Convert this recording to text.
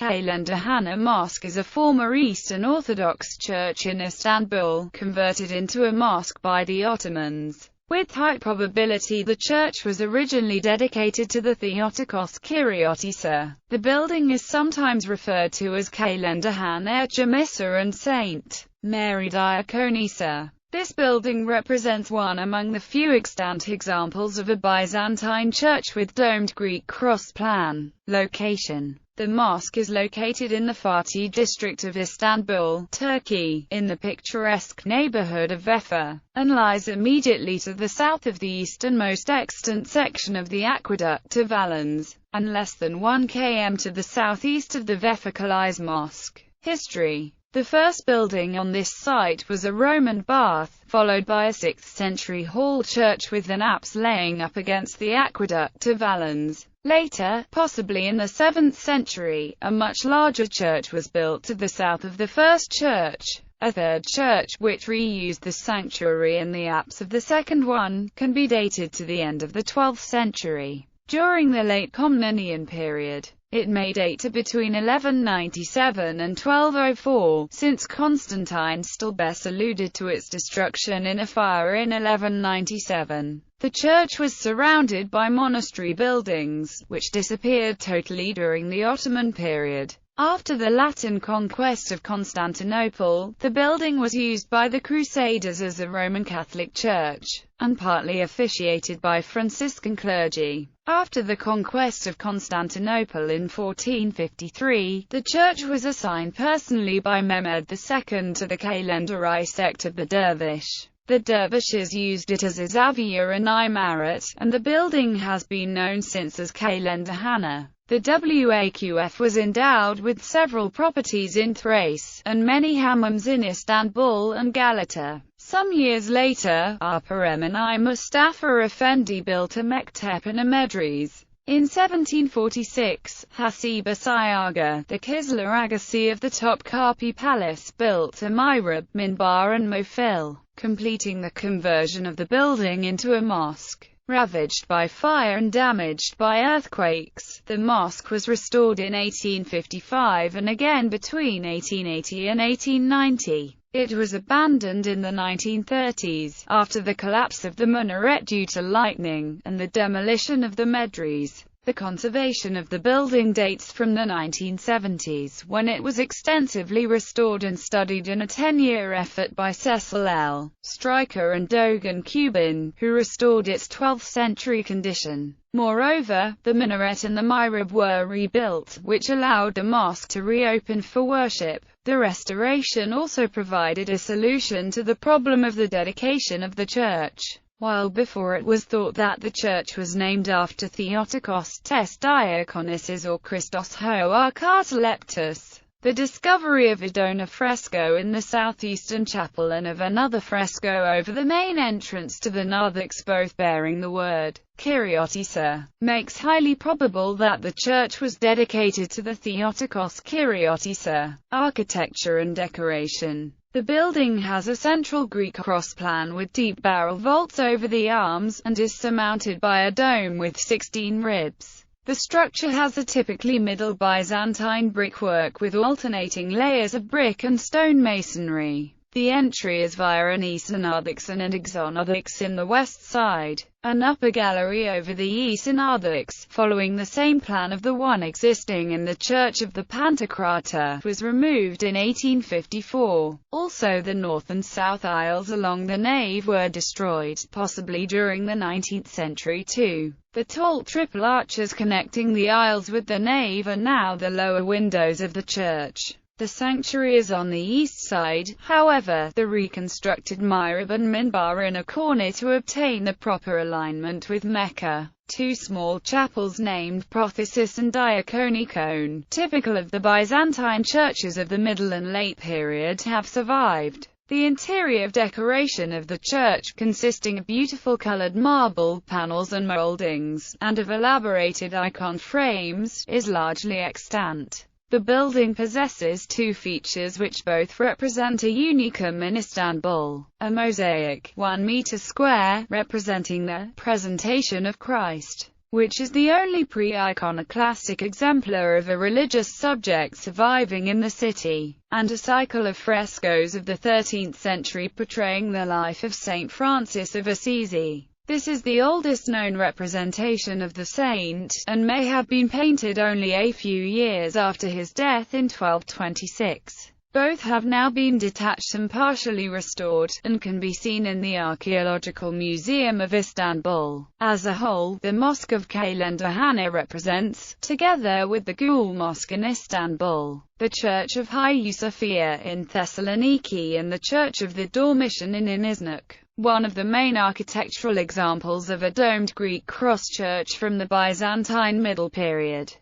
Kalenderhane Mosque is a former Eastern Orthodox church in Istanbul, converted into a mosque by the Ottomans. With high probability the church was originally dedicated to the Theotokos Kyriotissa. The building is sometimes referred to as Kalenderhane Camissa and St. Mary Diakonissa. This building represents one among the few extant examples of a Byzantine church with domed Greek cross plan. Location: the mosque is located in the Fatih district of Istanbul, Turkey, in the picturesque neighborhood of Vefa, and lies immediately to the south of the easternmost extant section of the aqueduct of Valens, and less than 1 km to the southeast of the Vefa Kalais Mosque. History: the first building on this site was a Roman bath, followed by a 6th century hall church with an apse laying up against the aqueduct of Valens. Later, possibly in the 7th century, a much larger church was built to the south of the first church. A third church, which reused the sanctuary and the apse of the second one, can be dated to the end of the 12th century. During the late Komnenian period, it may date to between 1197 and 1204, since Constantine Stilbes alluded to its destruction in a fire in 1197. The church was surrounded by monastery buildings, which disappeared totally during the Ottoman period. After the Latin conquest of Constantinople, the building was used by the Crusaders as a Roman Catholic church, and partly officiated by Franciscan clergy. After the conquest of Constantinople in 1453, the church was assigned personally by Mehmed II to the Kalenderai sect of the Dervish. The dervishes used it as a Zaviya and Imarat, and the building has been known since as Kalenderhane. The Waqf was endowed with several properties in Thrace, and many hammams in Istanbul and Galata. Some years later, Apa Emini Mustafa Effendi built a mektep and a medrese. In 1746, Hasiba Siaga, the Kislar Agassi of the Topkapi Palace, built a mihrab, minbar and mofil, completing the conversion of the building into a mosque. Ravaged by fire and damaged by earthquakes, the mosque was restored in 1855 and again between 1880 and 1890. It was abandoned in the 1930s, after the collapse of the minaret due to lightning, and the demolition of the medrese. The conservation of the building dates from the 1970s, when it was extensively restored and studied in a 10-year effort by Cecil L. Stryker and Dogan Kubin, who restored its 12th-century condition. Moreover, the minaret and the mihrab were rebuilt, which allowed the mosque to reopen for worship. The restoration also provided a solution to the problem of the dedication of the church. While before it was thought that the church was named after Theotokos tes Diakonisses or Christos ho Archateleptus, the discovery of a donor fresco in the southeastern chapel and of another fresco over the main entrance to the narthex, both bearing the word Kyriotissa, makes highly probable that the church was dedicated to the Theotokos Kyriotissa. Architecture and decoration: the building has a central Greek cross plan with deep barrel vaults over the arms, and is surmounted by a dome with 16 ribs. The structure has a typically Middle Byzantine brickwork with alternating layers of brick and stone masonry. The entry is via an eastern narthex and an exonarthex in the west side. An upper gallery over the eastern narthex, following the same plan of the one existing in the Church of the Pantocrator, was removed in 1854. Also the north and south aisles along the nave were destroyed, possibly during the 19th century too. The tall triple arches connecting the aisles with the nave are now the lower windows of the church. The sanctuary is on the east side, however, the reconstructed mihrab and minbar in a corner to obtain the proper alignment with Mecca. Two small chapels named Prothesis and Diakonikon, typical of the Byzantine churches of the Middle and Late period, have survived. The interior decoration of the church, consisting of beautiful colored marble panels and mouldings, and of elaborated icon frames, is largely extant. The building possesses two features which both represent a unicum in Istanbul: a mosaic, 1 meter square, representing the presentation of Christ, which is the only pre-iconoclastic exemplar of a religious subject surviving in the city, and a cycle of frescoes of the 13th century portraying the life of Saint Francis of Assisi. This is the oldest known representation of the saint, and may have been painted only a few years after his death in 1226. Both have now been detached and partially restored, and can be seen in the Archaeological Museum of Istanbul. As a whole, the Mosque of Kalenderhane represents, together with the Gül Mosque in Istanbul, the Church of Hagia Sophia in Thessaloniki and the Church of the Dormition in Iznik, one of the main architectural examples of a domed Greek cross church from the Byzantine Middle Period.